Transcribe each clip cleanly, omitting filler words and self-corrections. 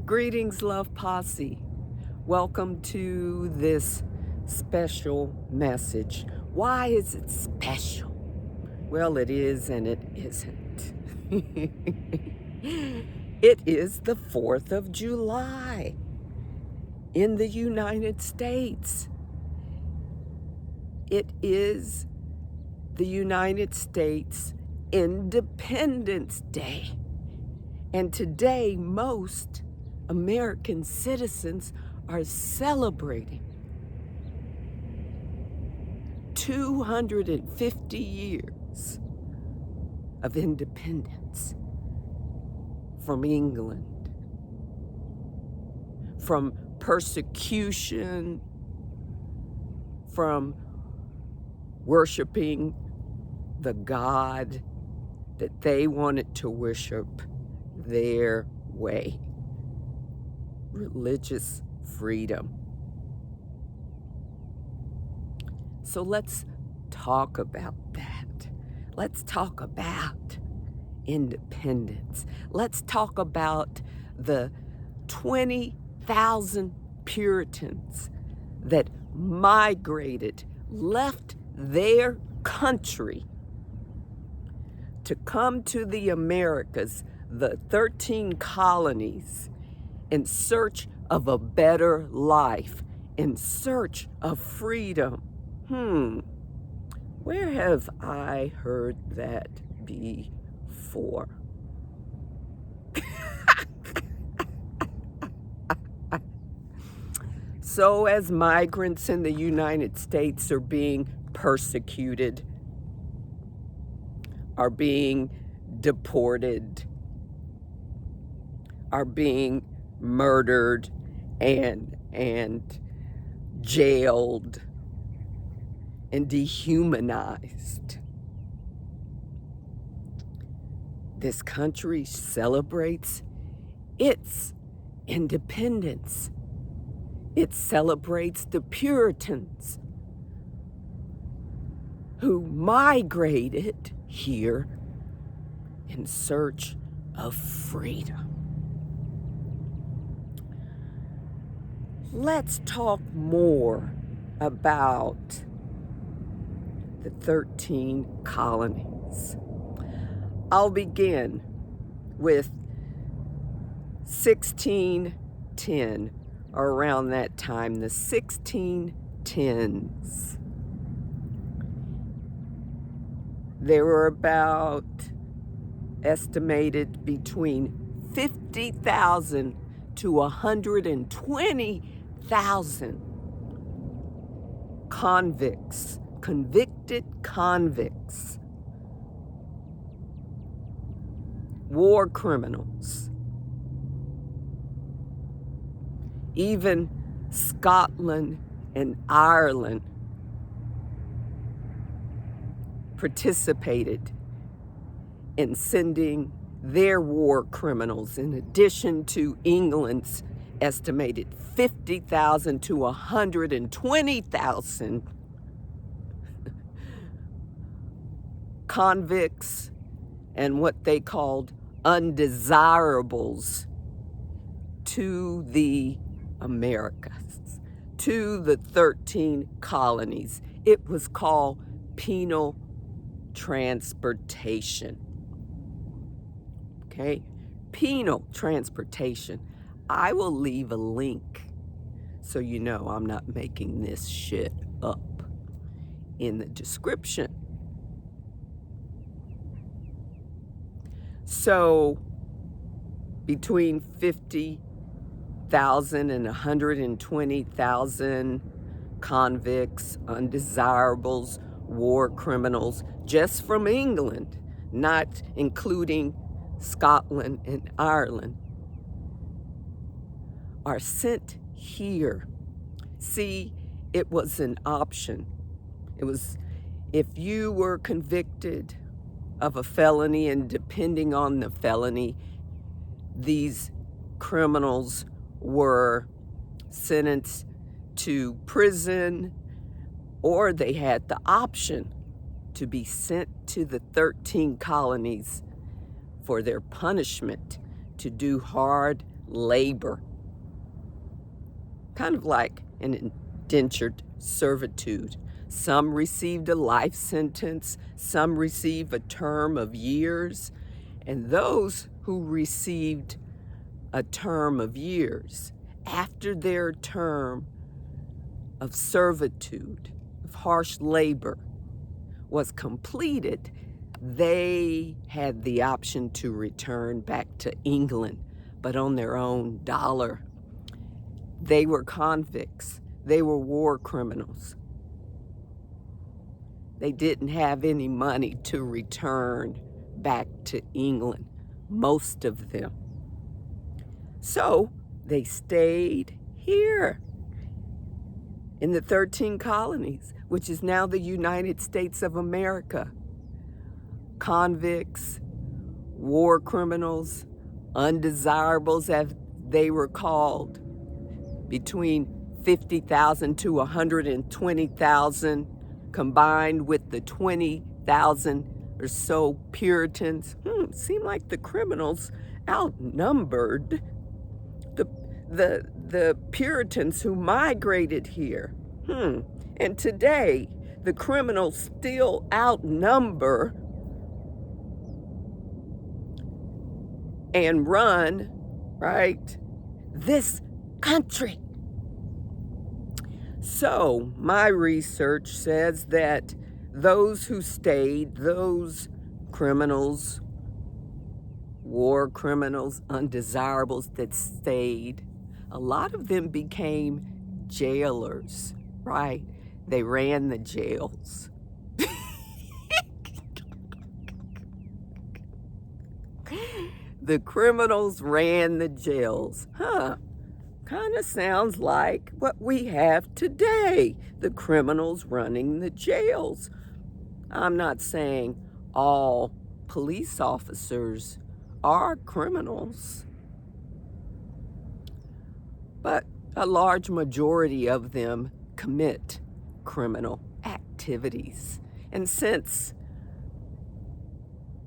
Greetings, Love Posse. Welcome to this special message. Why is it special? Well, it is and it isn't. It is the 4th of July in the United States. It is the United States Independence Day. And today, most American citizens are celebrating 250 years of independence from England, from persecution, from worshiping the God that they wanted to worship their way. Religious freedom. So let's talk about that. Let's talk about independence. Let's talk about the 20,000 Puritans that migrated, left their country to come to the Americas, the 13 colonies, in search of a better life, in search of freedom. Where have I heard that before? So as migrants in the United States are being persecuted, are being deported, are being murdered and jailed and dehumanized, this country celebrates its independence. It celebrates the Puritans who migrated here in search of freedom. Let's talk more about the 13 colonies. I'll begin with 1610, or around that time, the 1610s. There were about estimated between 50,000 to 120,000 convicts, convicted convicts, war criminals. Even Scotland and Ireland participated in sending their war criminals, in addition to England's estimated 50,000 to 120,000 convicts and what they called undesirables to the Americas, to the 13 colonies. It was called penal transportation. Okay, penal transportation. I will leave a link so you know I'm not making this shit up in the description. So between 50,000 and 120,000 convicts, undesirables, war criminals, just from England, not including Scotland and Ireland, are sent here. See, it was an option. It was, if you were convicted of a felony, and depending on the felony, these criminals were sentenced to prison, or they had the option to be sent to the 13 colonies for their punishment, to do hard labor, kind of like an indentured servitude. Some received a life sentence, some received a term of years, and those who received a term of years, after their term of servitude, of harsh labor, was completed, they had the option to return back to England, but on their own dollar. They were convicts. They were war criminals. They didn't have any money to return back to England, most of them. So they stayed here in the 13 colonies, which is now the United States of America. Convicts, war criminals, undesirables as they were called, between 50,000 to 120,000, combined with the 20,000 or so Puritans. Seemed like the criminals outnumbered the Puritans who migrated here. And today, the criminals still outnumber and run, right, this country. So my research says that those who stayed, those criminals, war criminals, undesirables that stayed, a lot of them became jailers, right? They ran the jails. The criminals ran the jails. Kind of sounds like what we have today, the criminals running the jails. I'm not saying all police officers are criminals, but a large majority of them commit criminal activities. And since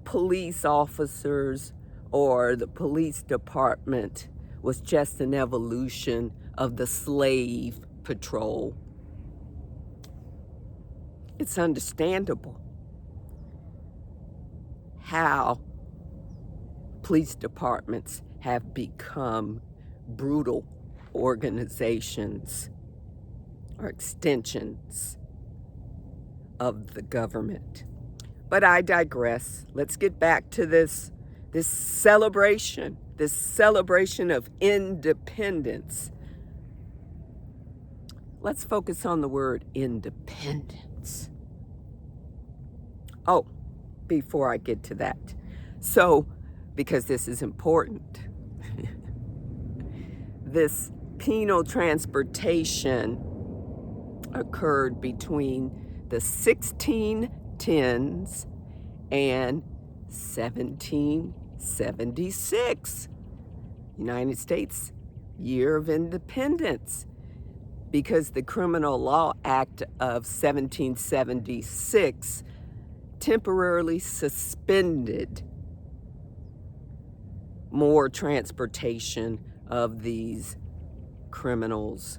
police officers or the police department was just an evolution of the slave patrol, it's understandable how police departments have become brutal organizations or extensions of the government. But I digress. Let's get back to this celebration of independence. Let's focus on the word independence. Oh, before I get to that. So, because this is important, this penal transportation occurred between the 1610s and 1776. United States year of independence, because the Criminal Law Act of 1776 temporarily suspended more transportation of these criminals,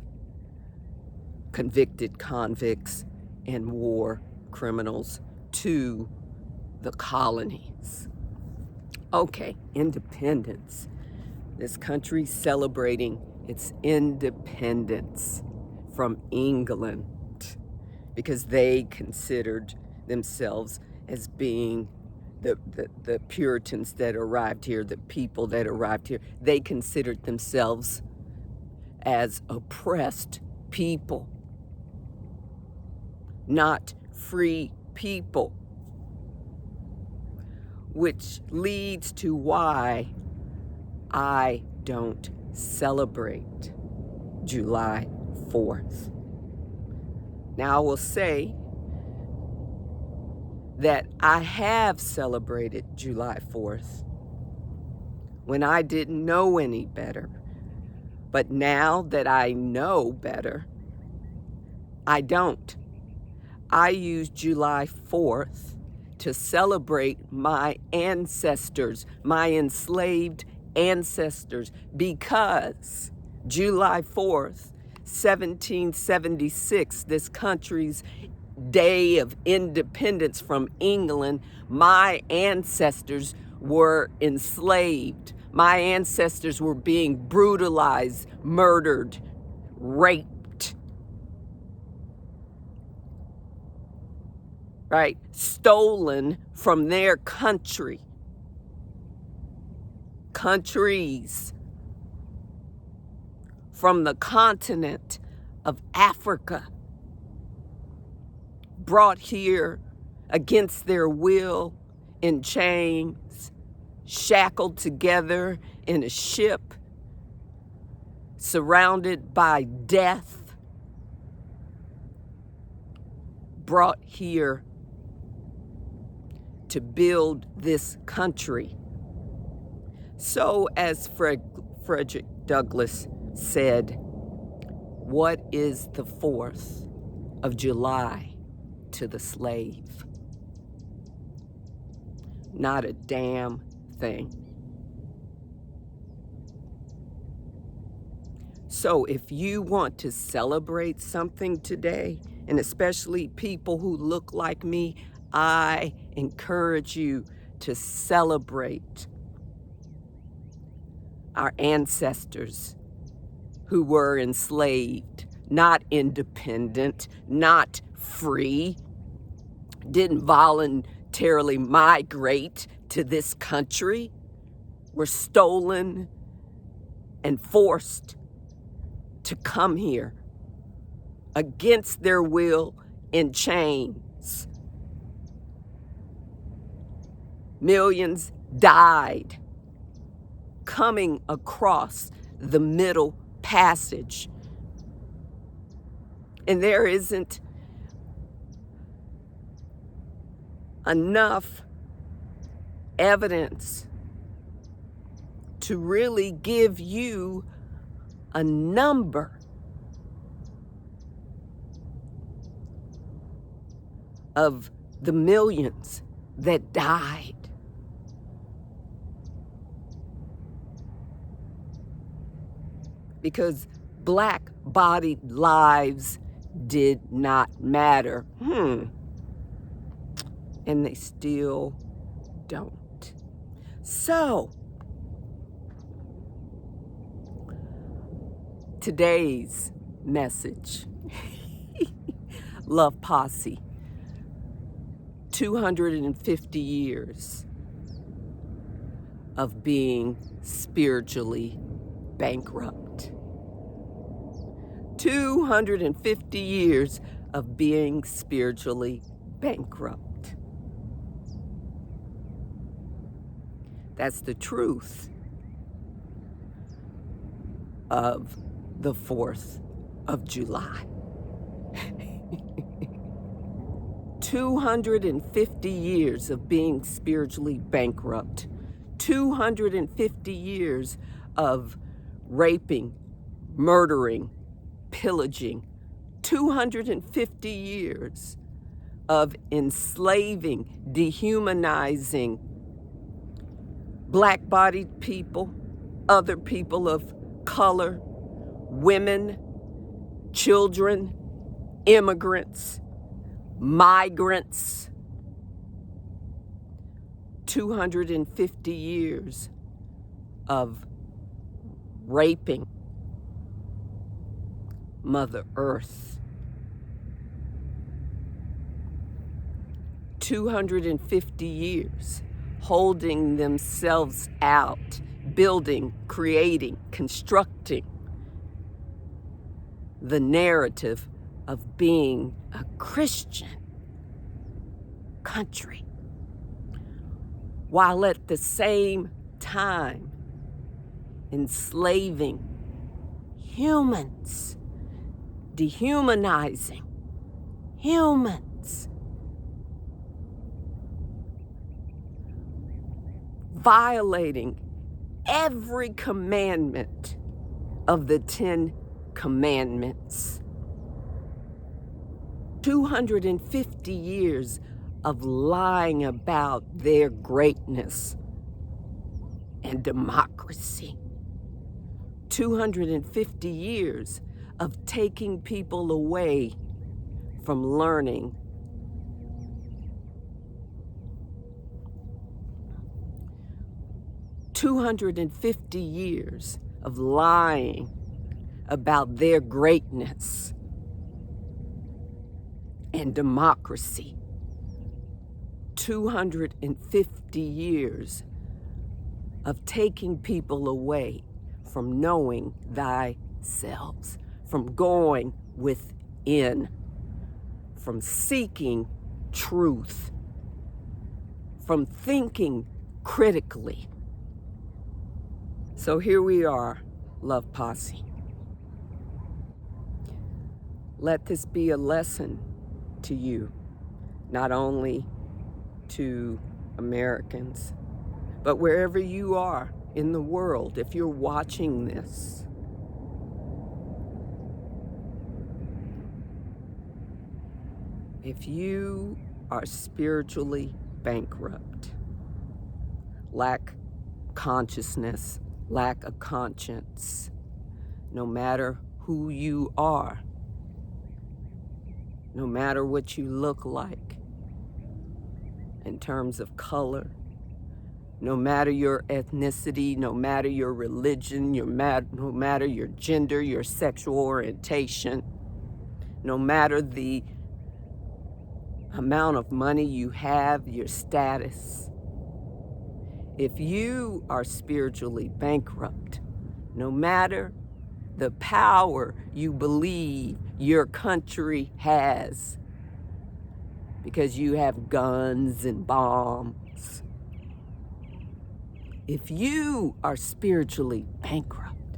convicted convicts, and war criminals to the colonies. Okay, independence. This country celebrating its independence from England because they considered themselves as being the Puritans that arrived here, the people that arrived here. They considered themselves as oppressed people, not free people, which leads to why I don't celebrate July 4th. Now, I will say that I have celebrated July 4th when I didn't know any better. But now that I know better, I don't. I use July 4th to celebrate my ancestors, my enslaved ancestors, because July 4th, 1776, this country's day of independence from England, my ancestors were enslaved. My ancestors were being brutalized, murdered, raped, right? Stolen from their countries, from the continent of Africa, brought here against their will in chains, shackled together in a ship, surrounded by death, brought here to build this country. So, as Frederick Douglass said, what is the 4th of July to the slave? Not a damn thing. So if you want to celebrate something today, and especially people who look like me, I encourage you to celebrate our ancestors who were enslaved, not independent, not free, didn't voluntarily migrate to this country, were stolen and forced to come here against their will in chains. Millions died coming across the Middle Passage. And there isn't enough evidence to really give you a number of the millions that died. Because black-bodied lives did not matter. And they still don't. So, today's message, Love Posse, 250 years of being spiritually bankrupt. 250 years of being spiritually bankrupt. That's the truth of the 4th of July. 250 years of being spiritually bankrupt. 250 years of raping, murdering, pillaging. 250 years of enslaving, dehumanizing black-bodied people, other people of color, women, children, immigrants, migrants. 250 years of raping Mother Earth. 250 years holding themselves out, building, creating, constructing the narrative of being a Christian country, while at the same time enslaving humans, dehumanizing humans, violating every commandment of the 10 Commandments. 250 years of lying about their greatness. and democracy. 250 years of taking people away from learning. 250 years of lying about their greatness and democracy. 250 years of taking people away from knowing thyself, from going within, from seeking truth, from thinking critically. So here we are, Love Posse. Let this be a lesson to you, not only to Americans, but wherever you are in the world, if you're watching this. If you are spiritually bankrupt, lack consciousness, lack a conscience, no matter who you are, no matter what you look like in terms of color, no matter your ethnicity, no matter your religion, no matter your gender, your sexual orientation, no matter the amount of money you have, your status. If you are spiritually bankrupt, no matter the power you believe your country has, because you have guns and bombs, if you are spiritually bankrupt,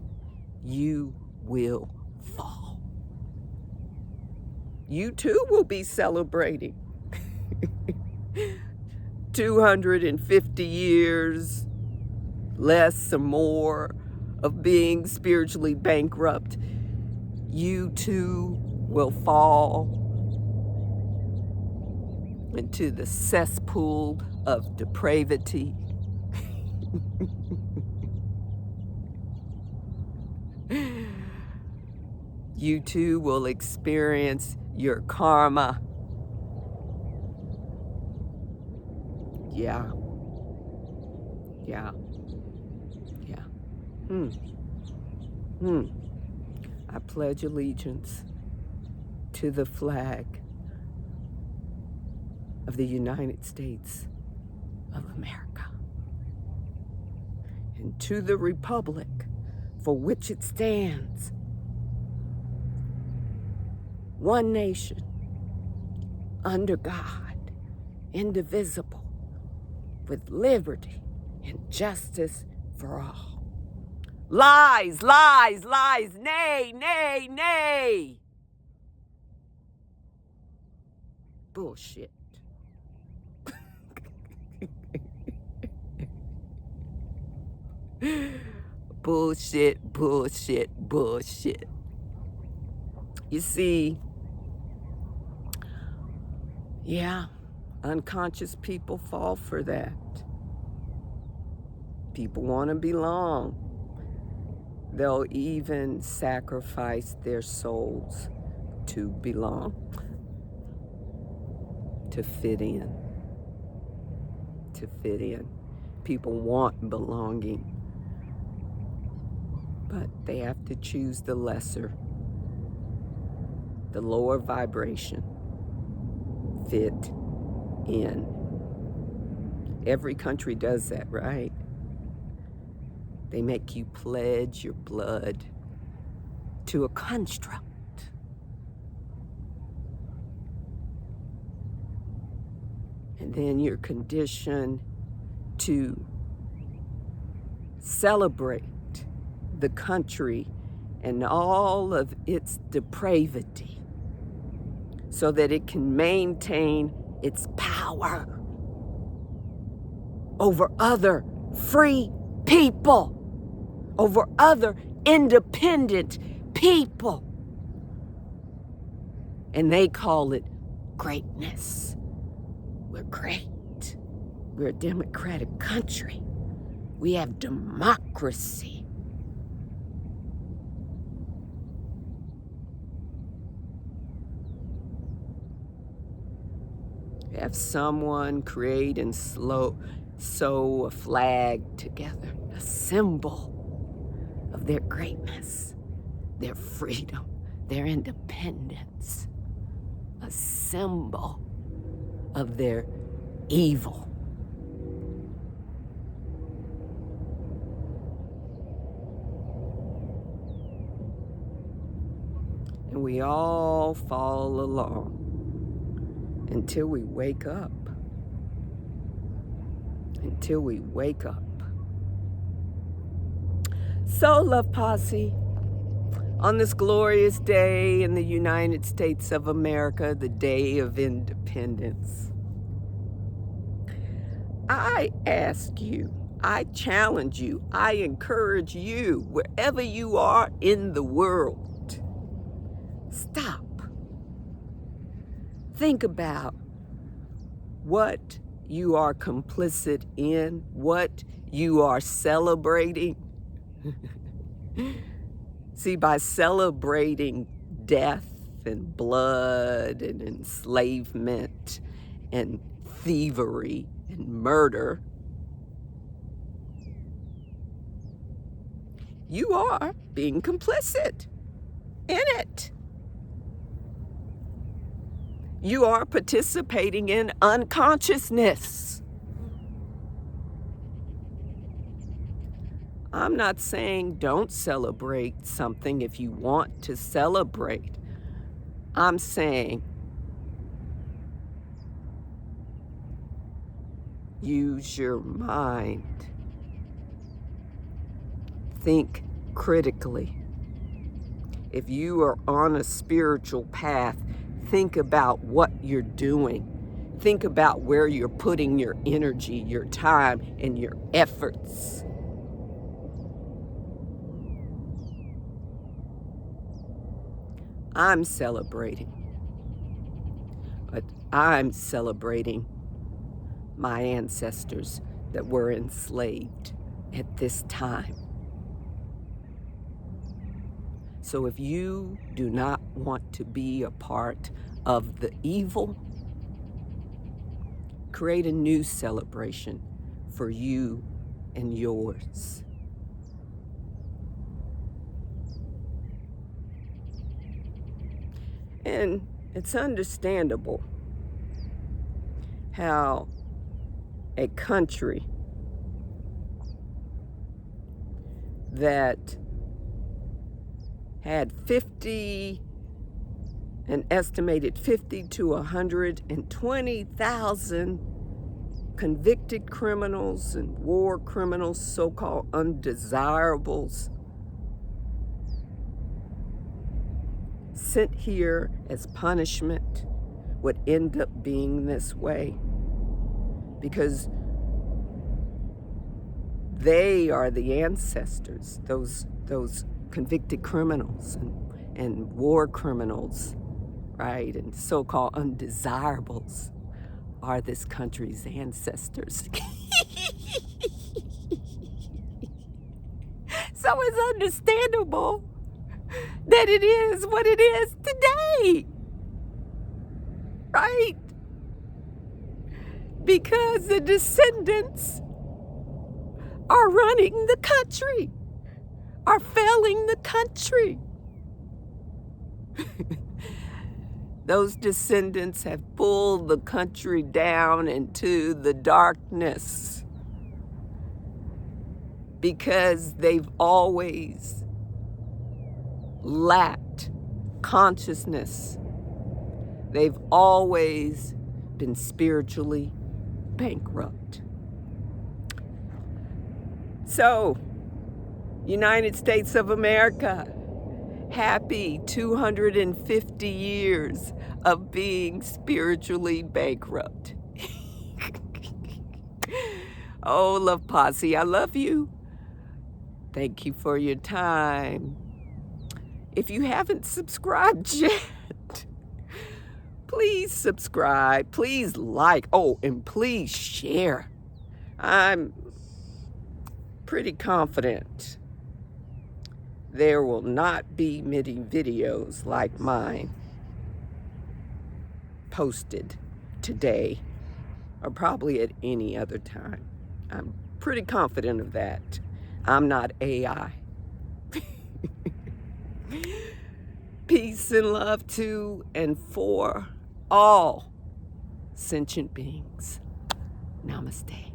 you will fall. You too will be celebrating 250 years, less or more, of being spiritually bankrupt. You too will fall into the cesspool of depravity. You too will experience your karma. Yeah. I pledge allegiance to the flag of the United States of America and to the republic for which it stands, one nation, under God, indivisible, with liberty and justice for all. Lies, lies, lies, nay, nay, nay. Bullshit. Bullshit, bullshit, bullshit. You see, yeah, unconscious people fall for that. People want to belong. They'll even sacrifice their souls to belong, to fit in, to fit in. People want belonging, but they have to choose the lesser, the lower vibration, fit in. Every country does that, right? They make you pledge your blood to a construct. And then you're conditioned to celebrate the country and all of its depravity so that it can maintain its power over other free people, over other independent people. And they call it greatness. We're great. We're a democratic country. We have democracy. We have someone create and sew a flag together, a symbol of their greatness, their freedom, their independence, a symbol of their evil. And we all follow along until we wake up. Until we wake up. So, Love Posse, on this glorious day in the United States of America, the day of independence, I ask you, I challenge you, I encourage you, wherever you are in the world, stop. Think about what you are complicit in, what you are celebrating. See, by celebrating death and blood and enslavement and thievery and murder, you are being complicit in it. You are participating in unconsciousness. I'm not saying don't celebrate something if you want to celebrate. I'm saying use your mind. Think critically. If you are on a spiritual path, think about what you're doing. Think about where you're putting your energy, your time, and your efforts. I'm celebrating, but I'm celebrating my ancestors that were enslaved at this time. So if you do not want to be a part of the evil, create a new celebration for you and yours. And it's understandable how a country that had an estimated 50 to 120,000 convicted criminals and war criminals, so-called undesirables, sent here as punishment, would end up being this way because they are the ancestors, those convicted criminals and war criminals, right, and so-called undesirables are this country's ancestors. So it's understandable that it is what it is today, right? Because the descendants are running the country, are failing the country. Those descendants have pulled the country down into the darkness because they've always lacked consciousness. They've always been spiritually bankrupt. So, United States of America, happy 250 years of being spiritually bankrupt. Oh, Love Posse, I love you. Thank you for your time. If you haven't subscribed yet, please subscribe, please like, oh, and please share. I'm pretty confident there will not be many videos like mine posted today, or probably at any other time. I'm pretty confident of that. I'm not AI. Peace and love to and for all sentient beings. Namaste.